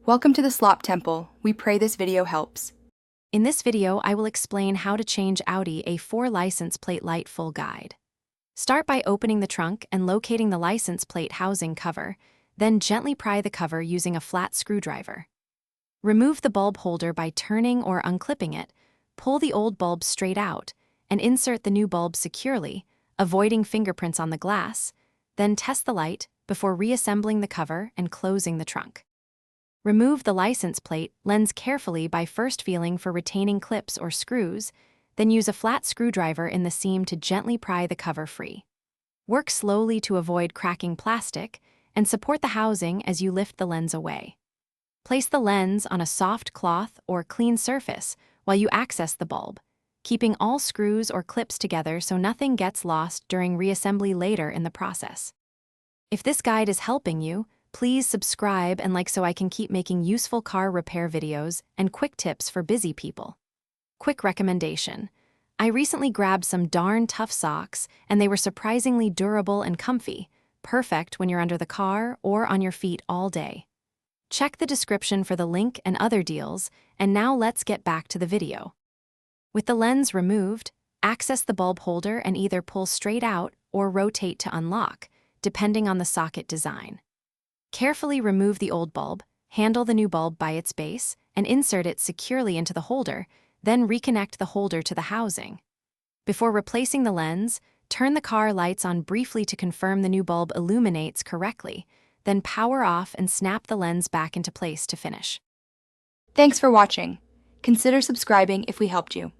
Welcome to the Slop Temple. We pray this video helps. In this video, I will explain how to change Audi A4 license plate light full guide. Start by opening the trunk and locating the license plate housing cover, then gently pry the cover using a flat screwdriver. Remove the bulb holder by turning or unclipping it, pull the old bulb straight out, and insert the new bulb securely, avoiding fingerprints on the glass, then test the light before reassembling the cover and closing the trunk. Remove the license plate lens carefully by first feeling for retaining clips or screws, then use a flat screwdriver in the seam to gently pry the cover free. Work slowly to avoid cracking plastic, and support the housing as you lift the lens away. Place the lens on a soft cloth or clean surface while you access the bulb, keeping all screws or clips together so nothing gets lost during reassembly later in the process. If this guide is helping you, please subscribe and like so I can keep making useful car repair videos and quick tips for busy people. Quick recommendation. I recently grabbed some darn tough socks and they were surprisingly durable and comfy, perfect when you're under the car or on your feet all day. Check the description for the link and other deals, and now let's get back to the video. With the lens removed, access the bulb holder and either pull straight out or rotate to unlock, depending on the socket design. Carefully remove the old bulb, handle the new bulb by its base, and insert it securely into the holder, then reconnect the holder to the housing. Before replacing the lens, turn the car lights on briefly to confirm the new bulb illuminates correctly, then power off and snap the lens back into place to finish. Thanks for watching. Consider subscribing if we helped you.